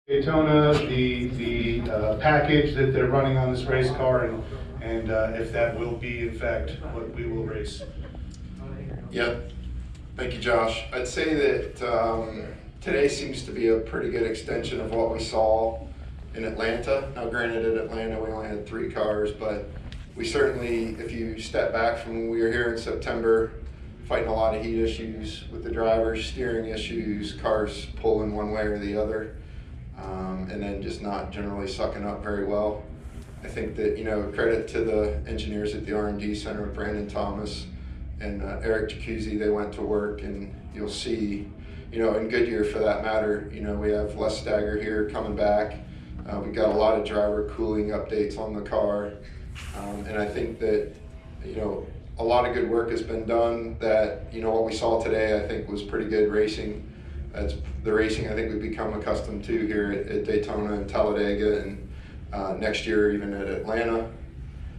Daytona, the package that they're running on this race car, and if that will be in fact what we will race. Yeah, thank you, Josh. I'd say that today seems to be a pretty good extension of what we saw in Atlanta. Now, granted, at Atlanta we only had 3 cars, but we certainly, if you step back from when we were here in September, fighting a lot of heat issues with the drivers, steering issues, cars pulling one way or the other. And then just not generally sucking up very well. I think that, credit to the engineers at the R&D Center with Brandon Thomas and Eric Jacuzzi. They went to work, and you'll see, in Goodyear for that matter, we have Les Stagger here coming back. We've got a lot of driver cooling updates on the car. And I think that, a lot of good work has been done that, what we saw today, I think was pretty good racing. That's the racing I think we've become accustomed to here at Daytona and Talladega, and next year even at Atlanta.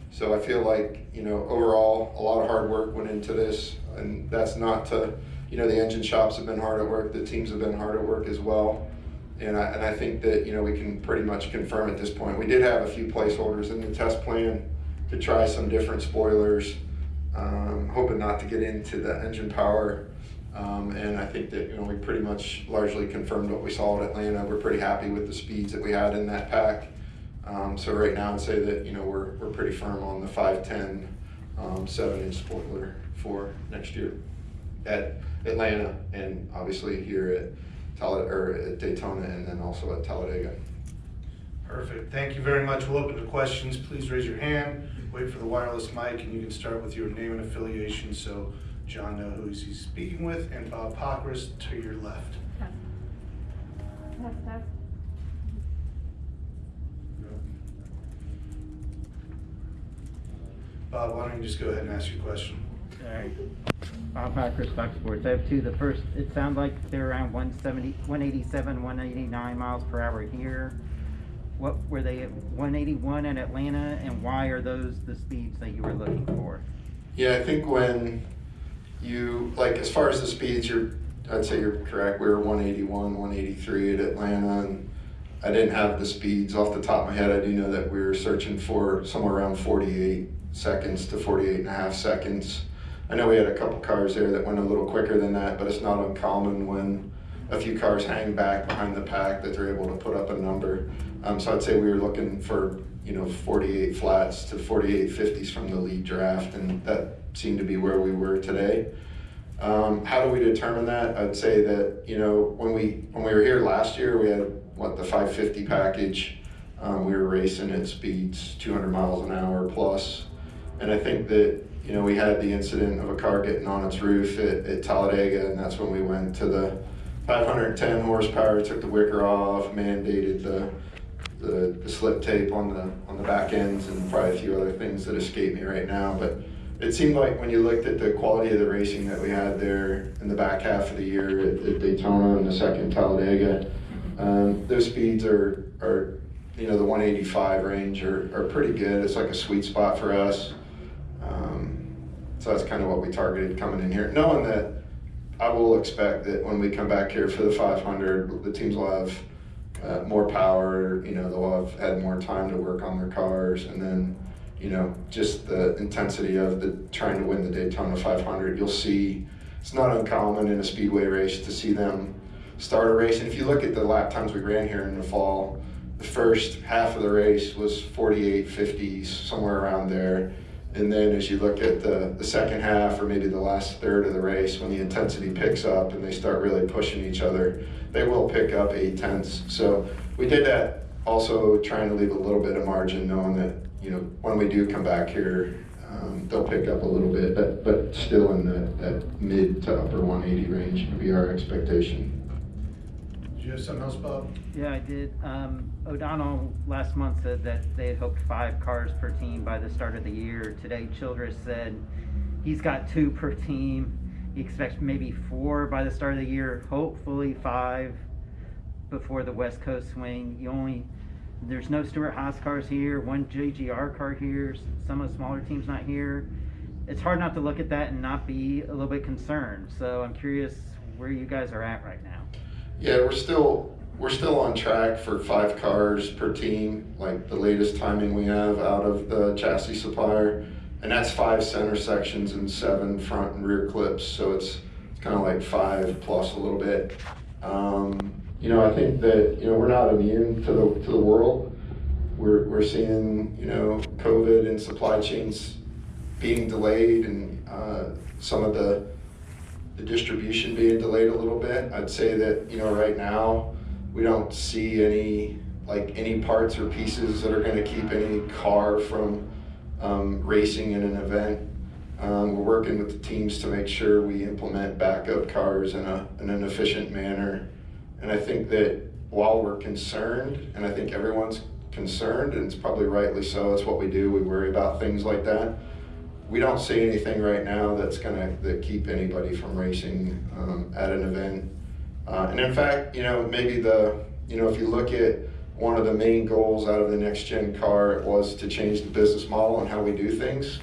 So I feel like, overall, a lot of hard work went into this, and that's not to, the engine shops have been hard at work, the teams have been hard at work as well. And I think that, we can pretty much confirm at this point. We did have a few placeholders in the test plan to try some different spoilers, hoping not to get into the engine power. And I think that, we pretty much largely confirmed what we saw at Atlanta. We're pretty happy with the speeds that we had in that pack. So right now I'd say that, we're pretty firm on the 510 7-inch spoiler for next year at Atlanta, and obviously here at Daytona, and then also at Talladega. Perfect. Thank you very much. We'll open to questions. Please raise your hand, wait for the wireless mic, and you can start with your name and affiliation so John knows who he's speaking with, and Bob Pockris to your left. Bob, why don't you just go ahead and ask your question? All right. Bob Pockris, Fox Sports. I have 2. The first, it sounds like they're around 187, 189 miles per hour here. What were they at 181 in Atlanta, and why are those the speeds that you were looking for? Yeah, I think when you, as far as the speeds, I'd say you're correct. We were 181, 183 at Atlanta, and I didn't have the speeds off the top of my head. I do know that we were searching for somewhere around 48 seconds to 48 and a half seconds. I know we had a couple cars there that went a little quicker than that, but it's not uncommon when a few cars hang back behind the pack that they're able to put up a number. So I'd say we were looking for 48 flats to 48 50s from the lead draft, and that seemed to be where we were today. How do we determine that? I'd say that when we were here last year, we had the 550 package. We were racing at speeds 200 miles an hour plus, and I think that we had the incident of a car getting on its roof at Talladega, and that's when we went to the 510 horsepower, took the wicker off, mandated the slip tape on the back ends, and probably a few other things that escape me right now. But it seemed like when you looked at the quality of the racing that we had there in the back half of the year at Daytona and the second Talladega, those speeds are the 185 range are pretty good. It's like a sweet spot for us. So that's kind of what we targeted coming in here, knowing that I will expect that when we come back here for the 500, the teams will have more power, they'll have had more time to work on their cars, and then, just the intensity of trying to win the Daytona 500. You'll see it's not uncommon in a speedway race to see them start a race. And if you look at the lap times we ran here in the fall, the first half of the race was 48 50s, somewhere around there. And then as you look at the second half, or maybe the last third of the race, when the intensity picks up and they start really pushing each other, they will pick up 8 tenths. So we did that also trying to leave a little bit of margin, knowing that, when we do come back here, they'll pick up a little bit, but still in that mid to upper 180 range would be our expectation. Do you have something else, Bob? Yeah, I did. O'Donnell last month said that they had hoped 5 cars per team by the start of the year. Today, Childress said he's got 2 per team. He expects maybe 4 by the start of the year, hopefully 5 before the West Coast swing. There's no Stewart Haas cars here, 1 JGR car here, some of the smaller teams not here. It's hard not to look at that and not be a little bit concerned. So I'm curious where you guys are at right now. Yeah, we're still we're still on track for 5 cars per team, like the latest timing we have out of the chassis supplier. And that's 5 center sections and 7 front and rear clips. So it's kind of like 5 plus a little bit. You know, I think that, you know, we're not immune to the world. We're seeing, you know, COVID and supply chains being delayed, and some of the distribution being delayed a little bit. I'd say that, you know, right now we don't see any parts or pieces that are going to keep any car from racing in an event. We're working with the teams to make sure we implement backup cars in an efficient manner. And I think that while we're concerned, and I think everyone's concerned, and it's probably rightly so, it's what we do, we worry about things like that. We don't see anything right now that's that keep anybody from racing at an event. And in fact, you know, maybe if you look at one of the main goals out of the next gen car, it was to change the business model and how we do things.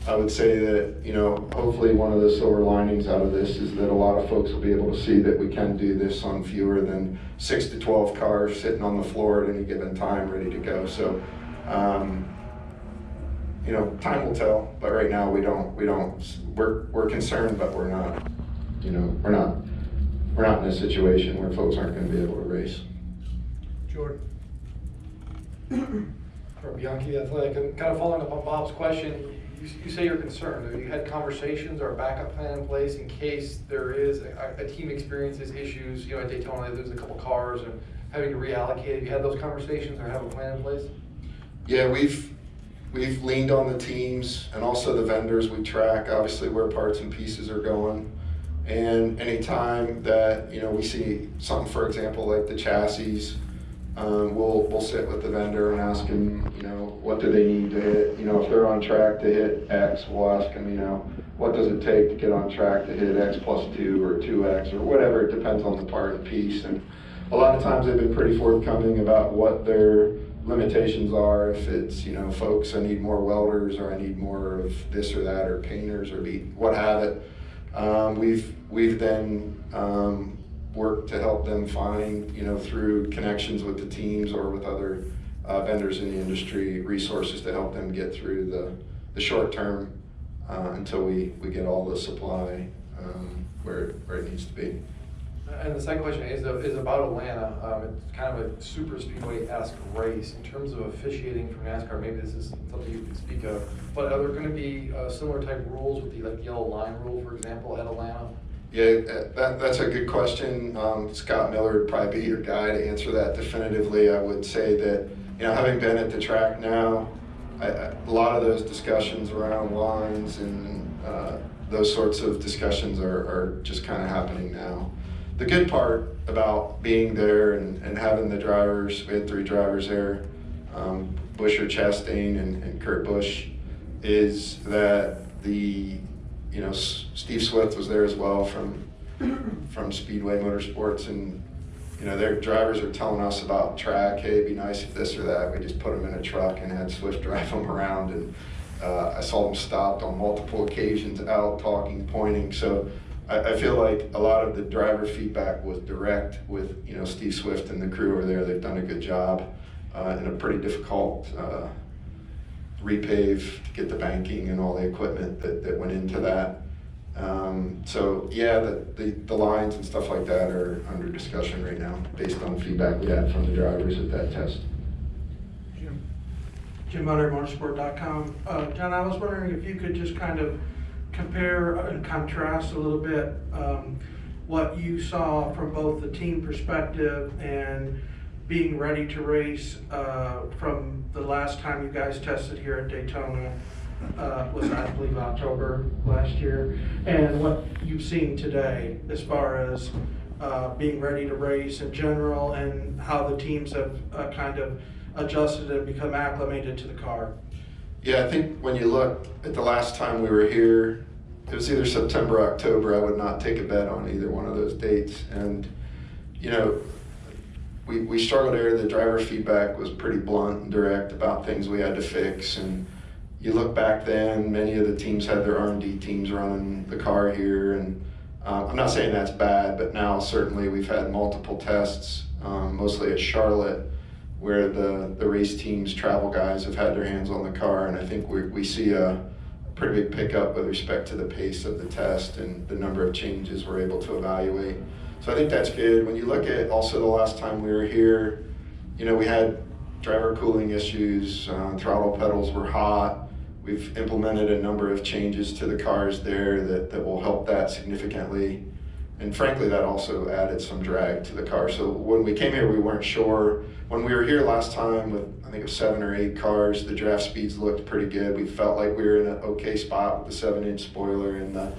I would say that, you know, hopefully one of the silver linings out of this is that a lot of folks will be able to see that we can do this on fewer than 6 to 12 cars sitting on the floor at any given time ready to go. So, you know, time will tell, but right now we're concerned, but we're not, you know, we're not in a situation where folks aren't going to be able to race. Jordan. For Bianchi Athletic, and kind of following up on Bob's question, you say you're concerned. Have you had conversations or a backup plan in place in case there is a team experiences issues? You know, at Daytona, there's a couple cars and having to reallocate. Have you had those conversations or have a plan in place? Yeah, we've leaned on the teams and also the vendors we track, obviously where parts and pieces are going. And anytime that, you know, we see something, for example, like the chassis, we'll sit with the vendor and ask them, you know, what do they need to hit? You know, if they're on track to hit X, we'll ask them, you know, what does it take to get on track to hit X plus 2 or 2X or whatever. It depends on the part and piece. And a lot of times they've been pretty forthcoming about what their limitations are. If it's, you know, folks, I need more welders, or I need more of this or that, or painters, or what have it. We've then worked to help them find, you know, through connections with the teams or with other vendors in the industry, resources to help them get through the short term until we get all the supply where it needs to be. And the second question is about Atlanta. It's kind of a super speedway-esque race. In terms of officiating from NASCAR, maybe this is something you can speak of, but are there going to be similar type rules with the yellow line rule, for example, at Atlanta? Yeah, that's a good question. Scott Miller would probably be your guy to answer that definitively. I would say that, you know, having been at the track now, a lot of those discussions around lines and those sorts of discussions are just kind of happening now. The good part about being there and having the drivers, we had 3 drivers there, Busher Chastain and Kurt Busch, is that you know, Steve Swift was there as well from Speedway Motorsports, and you know, their drivers are telling us about track. Hey, it'd be nice if this or that. We just put them in a truck and had Swift drive them around, and I saw them stopped on multiple occasions, out talking, pointing. So I feel like a lot of the driver feedback was direct with, you know, Steve Swift and the crew over there. They've done a good job in a pretty difficult repave to get the banking and all the equipment that went into that. So yeah, the lines and stuff like that are under discussion right now based on feedback we had from the drivers at that test. Jim Mutter, motorsport.com. John, I was wondering if you could just kind of compare and contrast a little bit what you saw from both the team perspective and being ready to race from the last time you guys tested here at Daytona, was I believe October last year, and what you've seen today as far as being ready to race in general and how the teams have kind of adjusted and become acclimated to the car. Yeah, I think when you look at the last time we were here, it was either September or October. I would not take a bet on either one of those dates. And, you know, we struggled there. The driver feedback was pretty blunt and direct about things we had to fix. And you look back then, many of the teams had their R&D teams running the car here. And I'm not saying that's bad, but now certainly we've had multiple tests mostly at Charlotte, where the race teams, travel guys have had their hands on the car, and I think we see a pretty big pickup with respect to the pace of the test and the number of changes we're able to evaluate. So I think that's good. When you look at also the last time we were here, we had driver cooling issues, throttle pedals were hot. We've implemented a number of changes to the cars there that will help that significantly. And frankly, that also added some drag to the car. So when we came here, we weren't sure. When we were here last time with, I think it was 7 or 8 cars, the draft speeds looked pretty good. We felt like we were in an okay spot with the 7-inch spoiler and the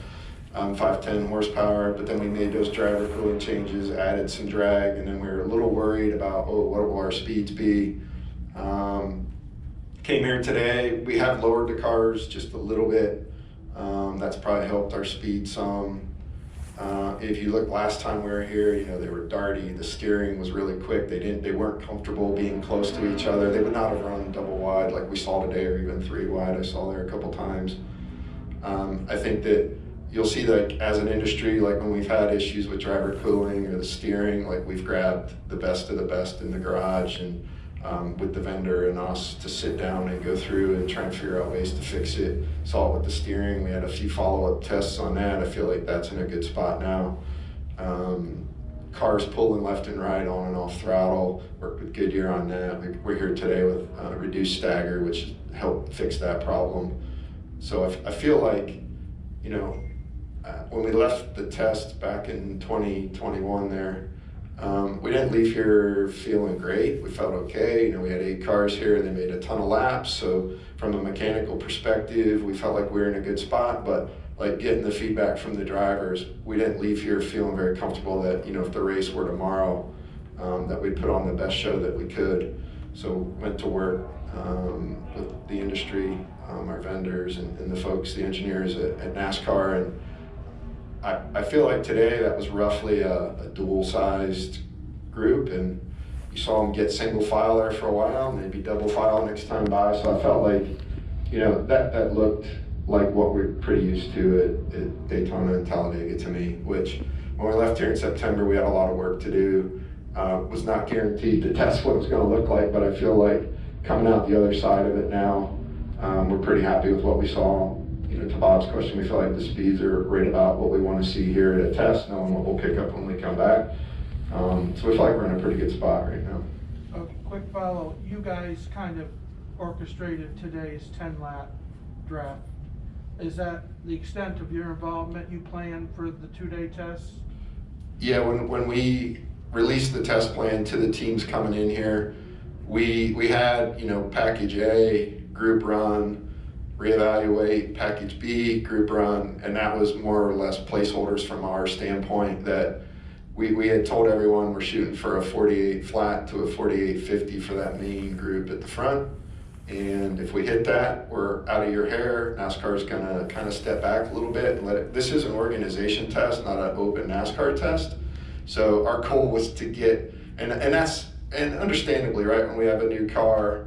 510 horsepower, but then we made those driver cooling changes, added some drag, and then we were a little worried about, what will our speeds be? Came here today, we have lowered the cars just a little bit. That's probably helped our speed some. If you look last time we were here, they were darty. The steering was really quick. They weren't comfortable being close to each other. They would not have run double wide like we saw today, or even 3 wide. I saw there a couple times. I think that you'll see that as an industry, like when we've had issues with driver cooling or the steering, like we've grabbed the best of the best in the garage and with the vendor and us to sit down and go through and try and figure out ways to fix it. Saw it with the steering. We had a few follow-up tests on that. I feel like that's in a good spot now. Cars pulling left and right on and off throttle. Worked with Goodyear on that. We're here today with reduced stagger, which helped fix that problem. So I feel like, when we left the test back in 2021 there, we didn't leave here feeling great. We felt okay. We had 8 cars here. They made a ton of laps. So from a mechanical perspective, we felt like we were in a good spot. But like getting the feedback from the drivers, we didn't leave here feeling very comfortable that, if the race were tomorrow, that we'd put on the best show that we could. So went to work with the industry, our vendors and the folks, the engineers at NASCAR, and I feel like today that was roughly a dual-sized group, and you saw them get single file there for a while, and they'd be double file next time by. So I felt like, that looked like what we're pretty used to at Daytona and Talladega to me. Which when we left here in September, we had a lot of work to do. Was not guaranteed to test what it was going to look like, but I feel like coming out the other side of it now, we're pretty happy with what we saw. To Bob's question, we feel like the speeds are right about what we want to see here at a test, knowing what we'll pick up when we come back. So we feel like we're in a pretty good spot right now. A quick follow, you guys kind of orchestrated today's 10-lap draft. Is that the extent of your involvement you planned for the 2-day tests? Yeah, when we released the test plan to the teams coming in here, we had, package A, group run, reevaluate, package B, group run, and that was more or less placeholders from our standpoint that we had told everyone we're shooting for a 48 flat to a 48.50 for that main group at the front. And if we hit that, we're out of your hair. NASCAR's gonna kind of step back a little bit and let it, this is an organization test, not an open NASCAR test. So our goal was to get, and understandably, right, when we have a new car,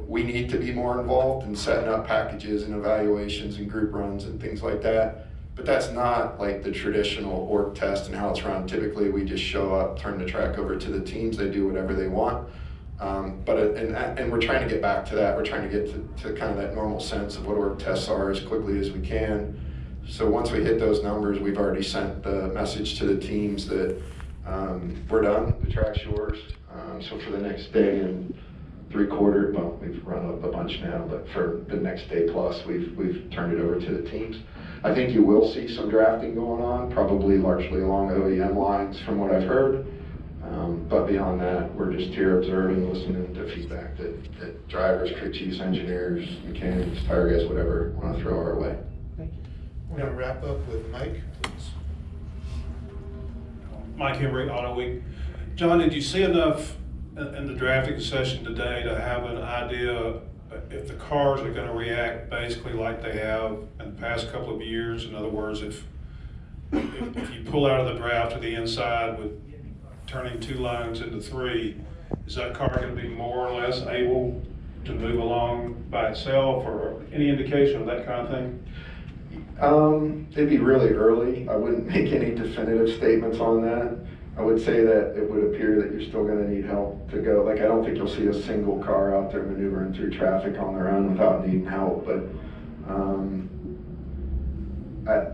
we need to be more involved in setting up packages and evaluations and group runs and things like that. But that's not like the traditional org test and how it's run. Typically, we just show up, turn the track over to the teams, they do whatever they want. And we're trying to get back to that. We're trying to get to kind of that normal sense of what org tests are as quickly as we can. So once we hit those numbers, we've already sent the message to the teams that we're done, the track's yours. So for the next day and 3/4, well, we've run up a bunch now, but for the next day plus, we've turned it over to the teams. I think you will see some drafting going on, probably largely along OEM lines from what I've heard. But beyond that, we're just here observing, listening to feedback that drivers, crew chiefs, engineers, mechanics, tire guys, whatever, want to throw our way. Thank you. We're going to wrap up with Mike, please. Mike Henry, Auto Week. John, did you see enough in the drafting session today to have an idea if the cars are going to react basically like they have in the past couple of years? In other words, if you pull out of the draft to the inside with turning 2 lines into 3, is that car going to be more or less able to move along by itself, or any indication of that kind of thing? It'd be really early. I wouldn't make any definitive statements on that. I would say that it would appear that you're still gonna need help to go. Like, I don't think you'll see a single car out there maneuvering through traffic on their own without needing help, but,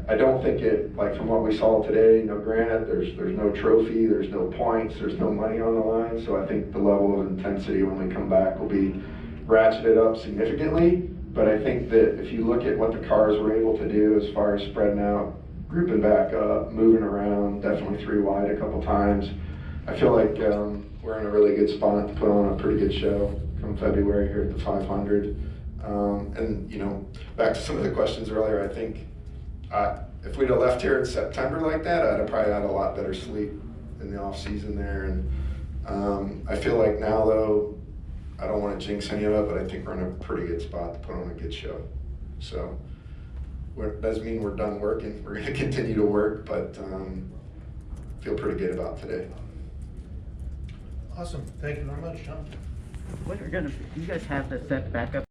I don't think it, like from what we saw today, granted, there's no trophy, there's no points, there's no money on the line, so I think the level of intensity when we come back will be ratcheted up significantly. But I think that if you look at what the cars were able to do as far as spreading out, grouping back up, moving around, definitely 3 wide a couple times, I feel like we're in a really good spot to put on a pretty good show come February here at the 500. And back to some of the questions earlier, I think if we'd have left here in September like that, I'd have probably had a lot better sleep in the off season there. And I feel like now though, I don't want to jinx any of it, but I think we're in a pretty good spot to put on a good show. So doesn't mean we're done working. We're going to continue to work, but feel pretty good about today. Awesome. Thank you very much, John. Do you guys have the set backup